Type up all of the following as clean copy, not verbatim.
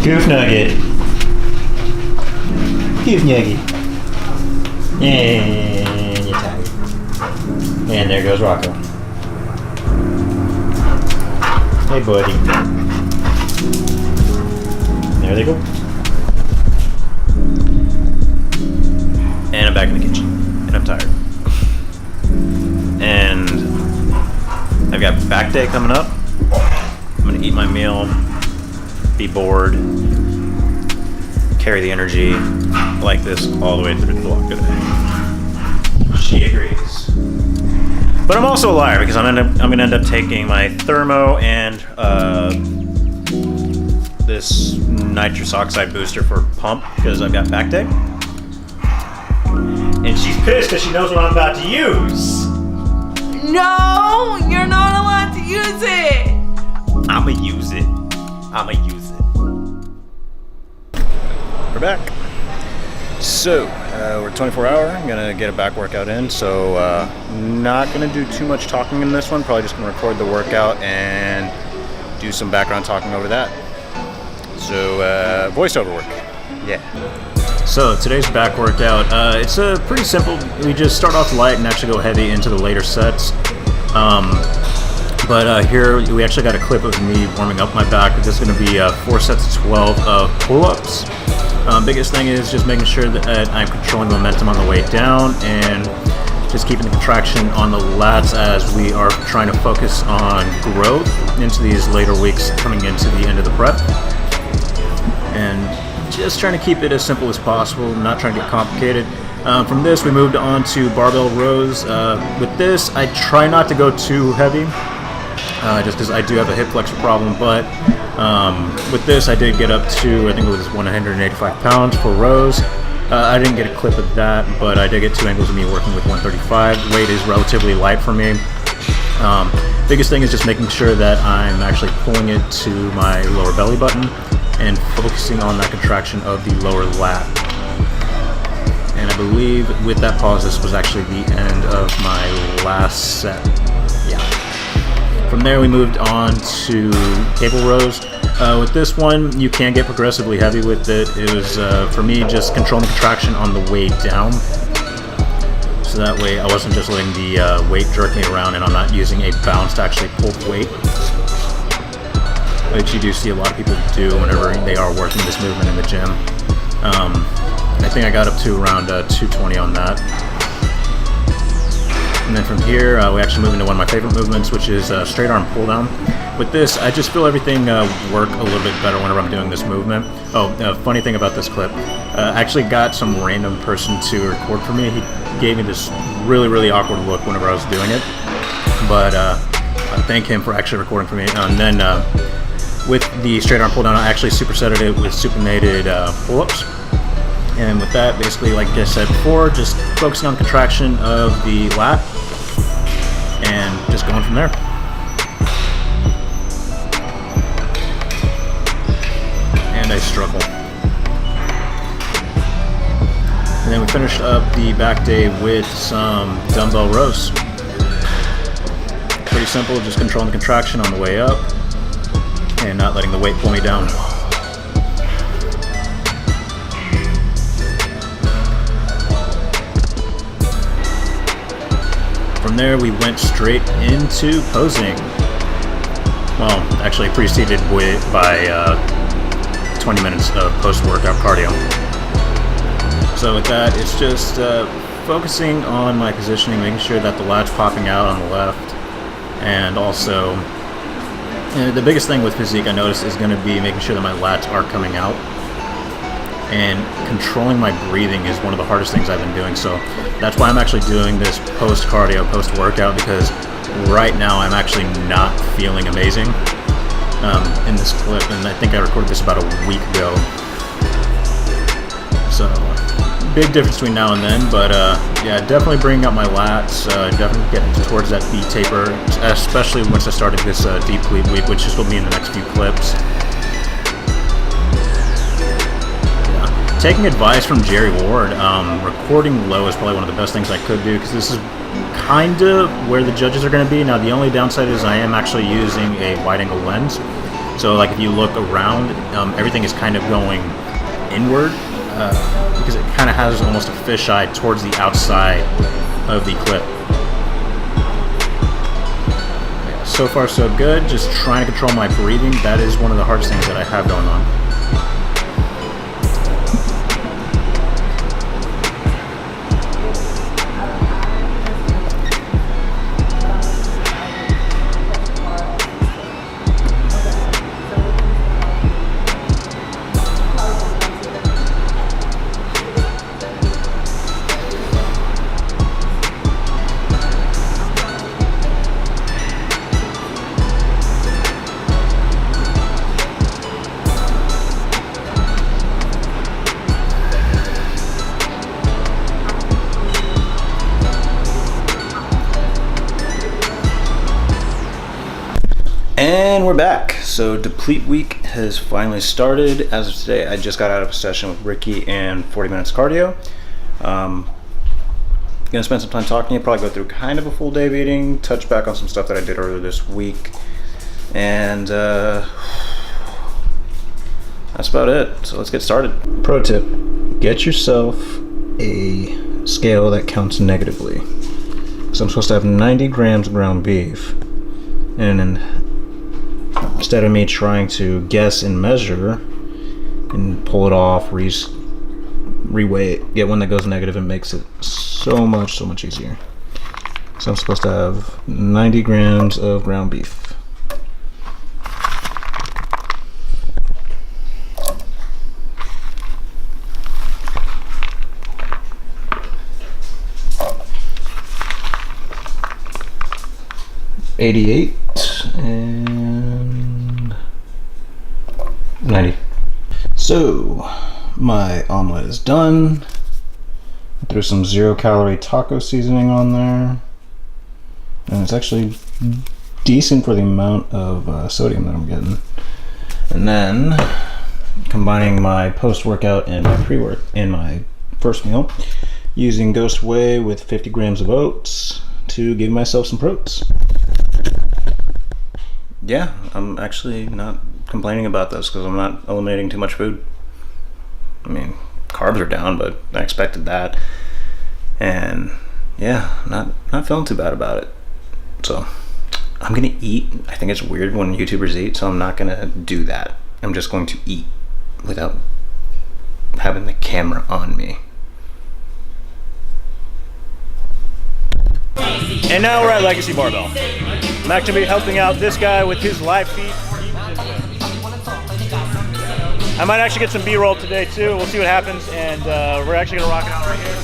Goof Nugget. Goof Nugget. And you're tired. And there goes Rocco. Hey, buddy. There they go. And I'm back in the kitchen. And I'm tired. And I've got back day coming up. I'm gonna eat my meal, be bored, carry the energy like this all the way through the block today. She agrees. But I'm also a liar because I'm gonna end up taking my thermo and this nitrous oxide booster for pump because I've got back day. And she's pissed because she knows what I'm about to use. No, you're not allowed to use it. I'ma use it. We're back. So, we're 24 hour. I'm gonna get a back workout in, so not gonna do too much talking in this one. Probably just gonna record the workout and do some background talking over that. So, voiceover work. Yeah. So, today's back workout, it's pretty simple. We just start off light and actually go heavy into the later sets. But here we actually got a clip of me warming up my back. This is going to be 4 sets of 12 of pull-ups. Biggest thing is just making sure that I'm controlling momentum on the way down and just keeping the contraction on the lats as we are trying to focus on growth into these later weeks coming into the end of the prep. And just trying to keep it as simple as possible, not trying to get complicated. From this, we moved on to barbell rows. With this, I try not to go too heavy, just because I do have a hip flexor problem. But with this, I did get up to, I think it was 185 pounds for rows. I didn't get a clip of that, but I did get 2 angles of me working with 135. Weight is relatively light for me. Biggest thing is just making sure that I'm actually pulling it to my lower belly button and focusing on that contraction of the lower lat. And I believe with that pause, this was actually the end of my last set. Yeah. From there, we moved on to cable rows. With this one, you can get progressively heavy with it. It was, for me, just controlling the contraction on the way down. So that way, I wasn't just letting the weight jerk me around and I'm not using a bounce to actually pull the weight, which you do see a lot of people do whenever they are working this movement in the gym. I think I got up to around 220 on that. And then from here, we actually move into one of my favorite movements, which is straight arm pull down. With this, I just feel everything work a little bit better whenever I'm doing this movement. Oh, funny thing about this clip, I actually got some random person to record for me. He gave me this really, really awkward look whenever I was doing it. But I thank him for actually recording for me. And then with the straight arm pull down, I actually supersetted it with supinated pull-ups. And with that, basically, like I said before, just focusing on the contraction of the lat and just going from there. And I struggle. And then we finished up the back day with some dumbbell rows. Pretty simple, just controlling the contraction on the way up and not letting the weight pull me down. From there, we went straight into posing. Well, actually preceded by 20 minutes of post-workout cardio. So with that, it's just focusing on my positioning, making sure that the lat's popping out on the left, and also the biggest thing with physique I noticed is going to be making sure that my lats are coming out. And controlling my breathing is one of the hardest things I've been doing. So that's why I'm actually doing this post-cardio, post-workout, because right now I'm actually not feeling amazing in this clip. And I think I recorded this about a week ago. So big difference between now and then. But yeah, definitely bringing up my lats, definitely getting towards that V taper, especially once I started this Deplete week, which is will be in the next few clips. Taking advice from Jerry Ward, recording low is probably one of the best things I could do because this is kind of where the judges are going to be. Now, the only downside is I am actually using a wide-angle lens, So like if you look around, everything is kind of going inward because it kind of has almost a fisheye towards the outside of the clip. Yeah, so far so good. Just trying to control my breathing. That is one of the hardest things that I have going on. And we're back. So Deplete week has finally started. As of today, I just got out of a session with Ricky and 40 minutes cardio. Gonna spend some time talking to you, probably go through kind of a full day of eating, touch back on some stuff that I did earlier this week. And that's about it. So let's get started. Pro tip, get yourself a scale that counts negatively. So I'm supposed to have 90 grams of ground beef. And then instead of me trying to guess and measure and pull it off, reweigh it, get one that goes negative, and makes it so much easier. So I'm supposed to have 90 grams of ground beef. $88 and 90. So my omelet is done. I threw some 0-calorie taco seasoning on there, and it's actually decent for the amount of sodium that I'm getting. And then combining my post-workout and my pre-work in my first meal, using Ghost Whey with 50 grams of oats to give myself some protein. Yeah, I'm actually not complaining about this because I'm not eliminating too much food. I mean, carbs are down, but I expected that. And yeah, not feeling too bad about it. So I'm gonna eat. I think it's weird when YouTubers eat, so I'm not gonna do that. I'm just going to eat without having the camera on me. And now we're at Legacy Barbell. I'm actually going to be helping out this guy with his live feed. I might actually get some B-roll today too. We'll see what happens, and we're actually going to rock it out right here.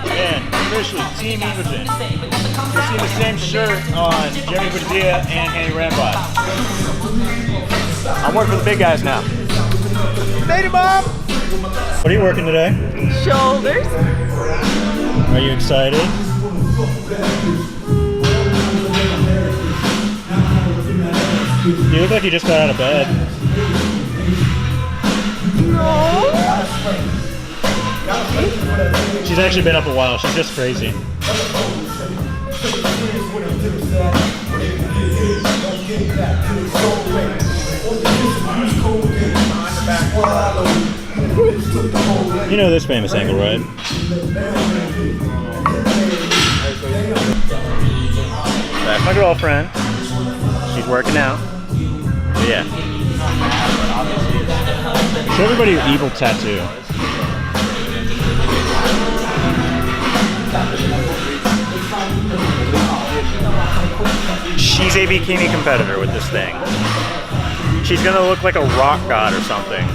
And officially, Team Everton. You're seeing the same shirt on Jeremy Padilla and Andy Rambot. I'm working for the big guys now. Hey, Bob! What are you working today? Shoulders. Are you excited? You look like you just got out of bed. No. She's actually been up a while. She's just crazy. You know this famous angle, right? That's my girlfriend. She's working out. But yeah. Show everybody your evil tattoo. She's a bikini competitor with this thing. She's gonna look like a rock god or something.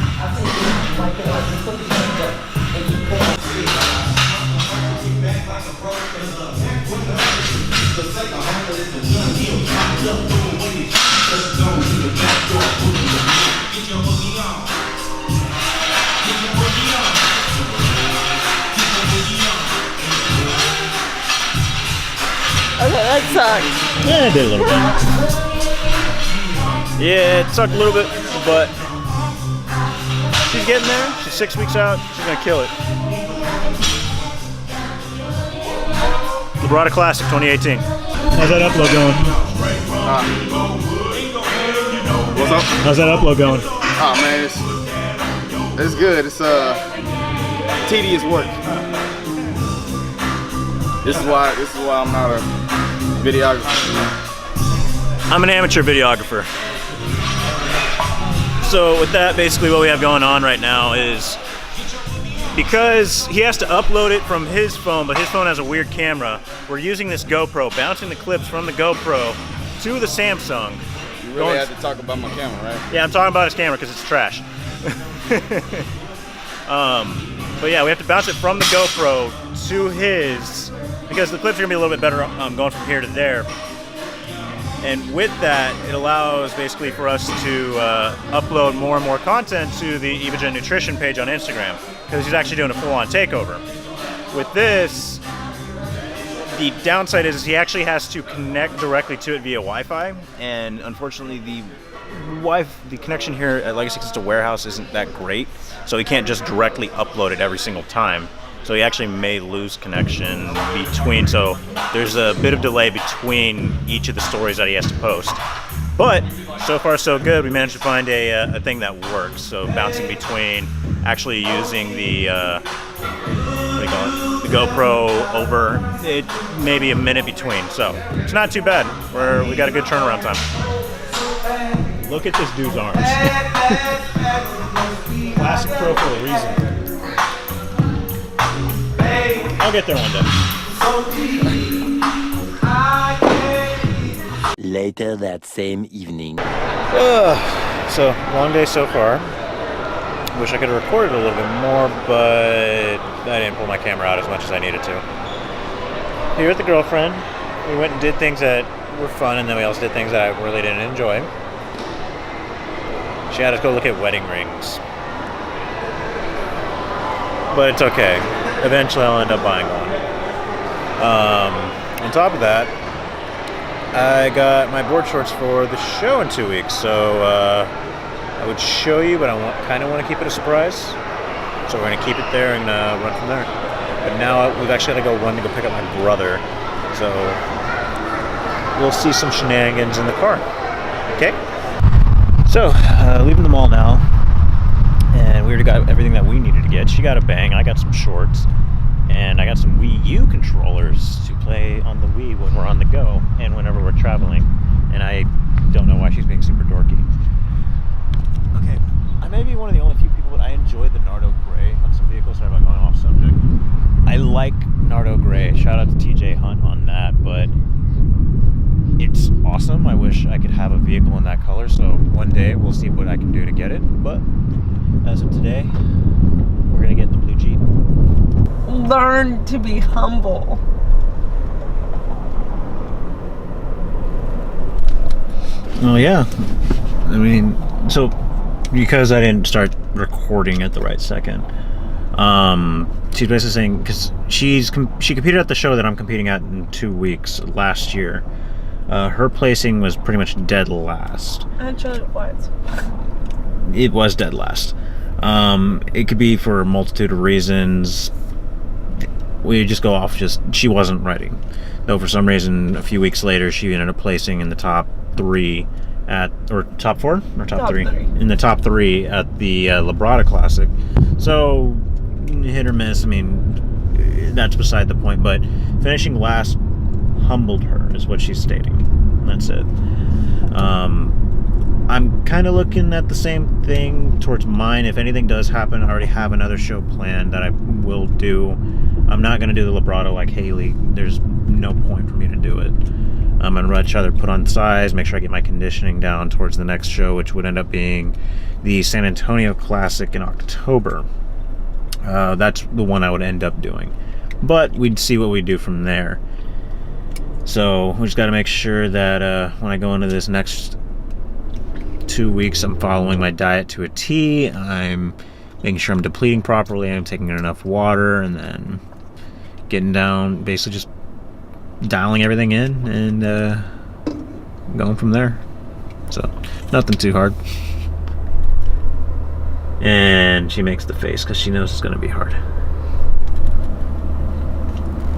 Okay, that sucks. Yeah, it did a little bit. Yeah, it sucked a little bit, but she's getting there. She's 6 weeks out. She's gonna kill it. Labrada Classic 2018. How's that upload going? What's up? How's that upload going? Oh man, it's good. It's tedious work. This is why I'm not a videographer. I'm an amateur videographer. So with that, basically what we have going on right now is, because he has to upload it from his phone, but his phone has a weird camera, we're using this GoPro, bouncing the clips from the GoPro to the Samsung. You really have to talk about my camera, right? Yeah, I'm talking about his camera because it's trash. But yeah, we have to bounce it from the GoPro to his, because the clips are gonna be a little bit better going from here to there. And with that, it allows basically for us to upload more and more content to the Evogen Nutrition page on Instagram, because he's actually doing a full-on takeover. With this, the downside is he actually has to connect directly to it via Wi-Fi, and unfortunately the connection here at Legacy Consistent Warehouse isn't that great, so he can't just directly upload it every single time. So he actually may lose connection between, so there's a bit of delay between each of the stories that he has to post. But so far so good, we managed to find a thing that works. So bouncing between actually using the, what do you call it? The GoPro over it, maybe a minute between. So it's not too bad. We got a good turnaround time. Look at this dude's arms. Classic pro for a reason. I'll get there one day. Later that same evening. So, long day so far. Wish I could have recorded a little bit more, but I didn't pull my camera out as much as I needed to. Here with the girlfriend, we went and did things that were fun, and then we also did things that I really didn't enjoy. She had us go look at wedding rings. But it's okay. Eventually I'll end up buying one. On top of that, I got my board shorts for the show in 2 weeks, so I would show you, but I kind of want to keep it a surprise. So we're going to keep it there and run from there. But now we've actually got to go run to go pick up my brother, so we'll see some shenanigans in the car. Okay? So, leaving the mall now. And we already got everything that we needed to get. She got a Bang, I got some shorts, and I got some Wii U controllers to play on the Wii when we're on the go and whenever we're traveling. And I don't know why she's being super dorky. Okay, I may be one of the only few people, but I enjoy the Nardo Gray on some vehicles. Sorry about going off subject. I like Nardo Gray. Shout out to TJ Hunt on that, but it's awesome. I wish I could have a vehicle in that color, so one day we'll see what I can do to get it. But as of today, we're gonna get the blue Jeep. Learn to be humble. Oh yeah, I mean, so because I didn't start recording at the right second, she's basically saying, because she competed at the show that I'm competing at in 2 weeks last year. Her placing was pretty much dead last. Actually, it was. It was dead last. It could be for a multitude of reasons. We just go off she wasn't ready. Though for some reason, a few weeks later, she ended up placing in the top 3 or top 4? Or top 3? In the top 3 at the Labrada Classic. So, hit or miss, I mean, that's beside the point, but finishing last humbled her, is what she's stating. That's it. I'm kind of looking at the same thing towards mine. If anything does happen, I already have another show planned that I will do. I'm not going to do the Labrada like Haley. There's no point for me to do it. I'm going to much rather put on size, make sure I get my conditioning down towards the next show, which would end up being the San Antonio Classic in October. That's the one I would end up doing. But we'd see what we do from there. So we just got to make sure that when I go into this next 2 weeks, I'm following my diet to a T. I'm making sure I'm depleting properly. I'm taking in enough water, and then getting down, basically just dialing everything in and going from there. So nothing too hard. And she makes the face because she knows it's going to be hard.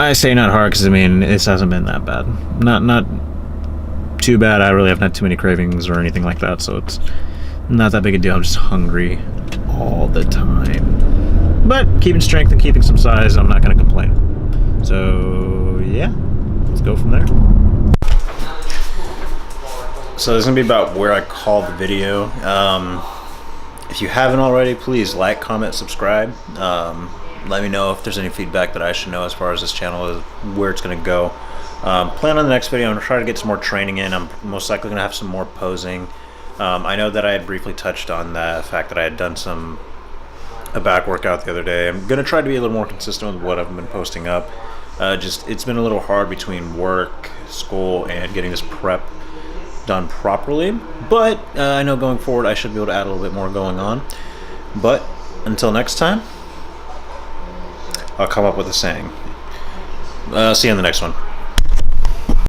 I say not hard because, I mean, this hasn't been that bad. Not too bad. I really haven't had too many cravings or anything like that, so it's not that big a deal. I'm just hungry all the time. But keeping strength and keeping some size, I'm not going to complain. So, yeah, let's go from there. So this is going to be about where I call the video. If you haven't already, please like, comment, subscribe. Let me know if there's any feedback that I should know as far as this channel is, where it's going to go. Plan on the next video. I'm going to try to get some more training in. I'm most likely going to have some more posing. I know that I had briefly touched on the fact that I had done a back workout the other day. I'm going to try to be a little more consistent with what I've been posting up. It's been a little hard between work, school, and getting this prep done properly, but I know going forward I should be able to add a little bit more going on. But until next time, I'll come up with a saying. See you in the next one.